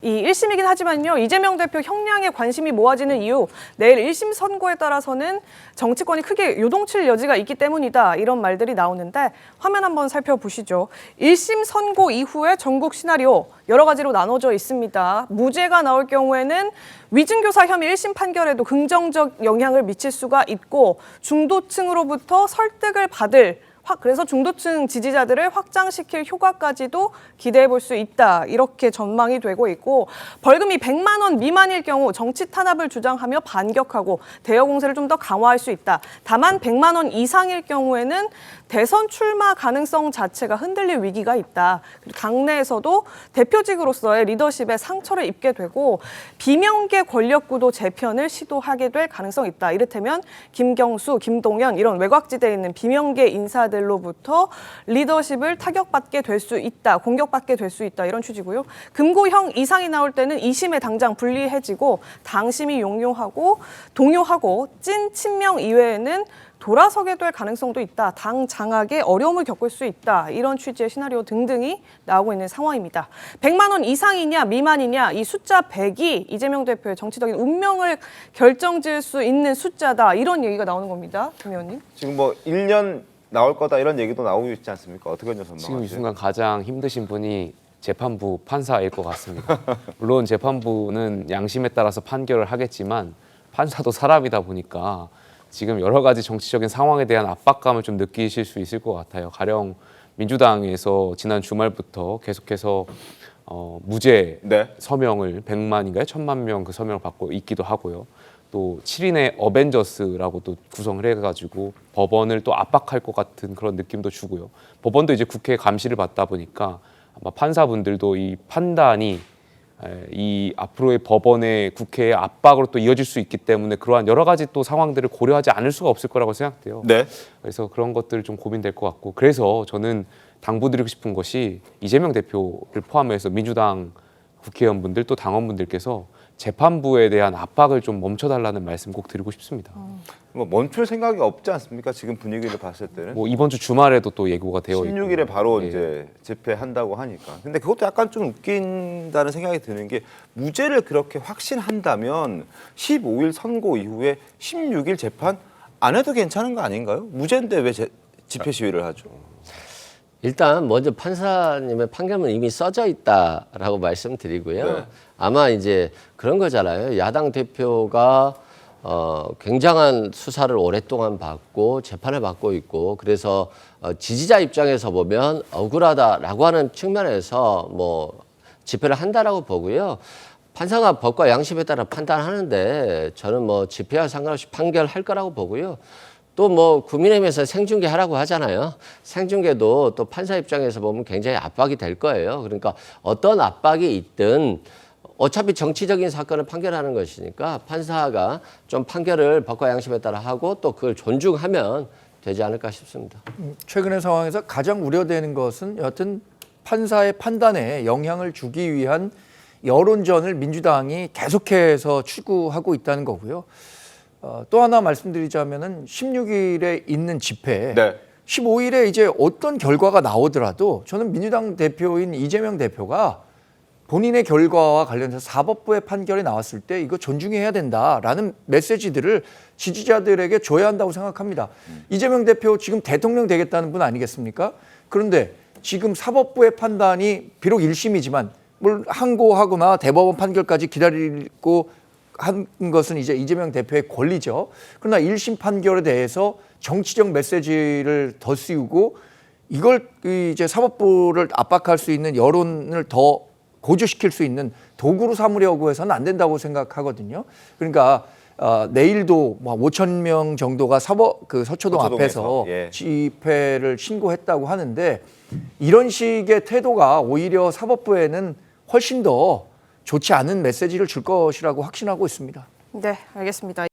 이 1심이긴 하지만요, 이재명 대표 형량에 관심이 모아지는 이유, 내일 1심 선고에 따라서는 정치권이 크게 요동칠 여지가 있기 때문이다, 이런 말들이 나오는데 화면 한번 살펴보시죠. 1심 선고 이후에 전국 시나리오 여러 가지로 나눠져 있습니다. 무죄가 나올 경우에는 위증교사 혐의 1심 판결에도 긍정적 영향을 미칠 수가 있고, 중도층으로부터 설득을 받을, 그래서 중도층 지지자들을 확장시킬 효과까지도 기대해 볼 수 있다, 이렇게 전망이 되고 있고, 벌금이 100만 원 미만일 경우 정치 탄압을 주장하며 반격하고 대여 공세를 좀 더 강화할 수 있다. 다만 100만 원 이상일 경우에는 대선 출마 가능성 자체가 흔들릴 위기가 있다. 당내에서도 대표직으로서의 리더십에 상처를 입게 되고 비명계 권력구도 재편을 시도하게 될 가능성이 있다. 이를테면 김경수, 김동연 이런 외곽지대에 있는 비명계 인사들로부터 리더십을 타격받게 될 수 있다. 공격받게 될 수 있다. 이런 취지고요. 금고형 이상이 나올 때는 2심에 당장 불리해지고 당심이 동요하고 찐 친명 이외에는 돌아서게 될 가능성도 있다. 당 장악에 어려움을 겪을 수 있다. 이런 취지의 시나리오 등등이 나오고 있는 상황입니다. 100만 원 이상이냐 미만이냐, 이 숫자 100이 이재명 대표의 정치적인 운명을 결정지을 수 있는 숫자다. 이런 얘기가 나오는 겁니다. 김 의원님. 지금 뭐 1년 나올 거다 이런 얘기도 나오고 있지 않습니까? 어떻게 전망하세요? 지금 이 순간 가장 힘드신 분이 재판부 판사일 것 같습니다. 물론 재판부는 양심에 따라서 판결을 하겠지만 판사도 사람이다 보니까 지금 여러 가지 정치적인 상황에 대한 압박감을 좀 느끼실 수 있을 것 같아요. 가령 민주당에서 지난 주말부터 계속해서 무죄 서명을 100만인가요? 1000만 명 그 서명을 받고 있기도 하고요. 또 7인의 어벤져스라고 또 구성을 해가지고 법원을 또 압박할 것 같은 그런 느낌도 주고요. 법원도 이제 국회 감시를 받다 보니까 아마 판사분들도 이 판단이 이 앞으로의 법원의 국회의 압박으로 또 이어질 수 있기 때문에 그러한 여러 가지 또 상황들을 고려하지 않을 수가 없을 거라고 생각돼요. 네. 그래서 그런 것들 좀 고민될 것 같고, 그래서 저는 당부드리고 싶은 것이 이재명 대표를 포함해서 민주당 국회의원분들 또 당원분들께서 재판부에 대한 압박을 좀 멈춰달라는 말씀 꼭 드리고 싶습니다. 뭐 멈출 생각이 없지 않습니까? 지금 분위기를 봤을 때는. 뭐 이번 주 주말에도 또 예고가 되어 있고 16일에 바로 예. 이제 집회한다고 하니까. 근데 그것도 약간 좀 웃긴다는 생각이 드는 게, 무죄를 그렇게 확신한다면 15일 선고 이후에 16일 재판 안 해도 괜찮은 거 아닌가요? 무죄인데 왜 집회 시위를 하죠? 일단 먼저 판사님의 판결문 이미 써져 있다라고 말씀드리고요. 네. 아마 이제 그런 거잖아요. 야당 대표가 굉장한 수사를 오랫동안 받고 재판을 받고 있고, 그래서 지지자 입장에서 보면 억울하다라고 하는 측면에서 뭐 집회를 한다라고 보고요. 판사가 법과 양심에 따라 판단하는데 저는 뭐 집회와 상관없이 판결할 거라고 보고요. 또 뭐 국민의힘에서 생중계 하라고 하잖아요. 생중계도 또 판사 입장에서 보면 굉장히 압박이 될 거예요. 그러니까 어떤 압박이 있든 어차피 정치적인 사건을 판결하는 것이니까 판사가 좀 판결을 법과 양심에 따라 하고 또 그걸 존중하면 되지 않을까 싶습니다. 최근의 상황에서 가장 우려되는 것은 여하튼 판사의 판단에 영향을 주기 위한 여론전을 민주당이 계속해서 추구하고 있다는 거고요. 또 하나 말씀드리자면은 16일에 있는 집회, 15일에 이제 어떤 결과가 나오더라도 저는 민주당 대표인 이재명 대표가 본인의 결과와 관련해서 사법부의 판결이 나왔을 때 이거 존중해야 된다라는 메시지들을 지지자들에게 줘야 한다고 생각합니다. 이재명 대표 지금 대통령 되겠다는 분 아니겠습니까? 그런데 지금 사법부의 판단이 비록 1심이지만 뭘 항고하거나 대법원 판결까지 기다리고 한 것은 이제 이재명 대표의 권리죠. 그러나 1심 판결에 대해서 정치적 메시지를 더 씌우고 이걸 이제 사법부를 압박할 수 있는 여론을 더 고조시킬 수 있는 도구로 삼으려고 해서는 안 된다고 생각하거든요. 그러니까 내일도 뭐 5천 명 정도가 서초동 앞에서 집회를 신고했다고 하는데, 이런 식의 태도가 오히려 사법부에는 훨씬 더 좋지 않은 메시지를 줄 것이라고 확신하고 있습니다. 네, 알겠습니다.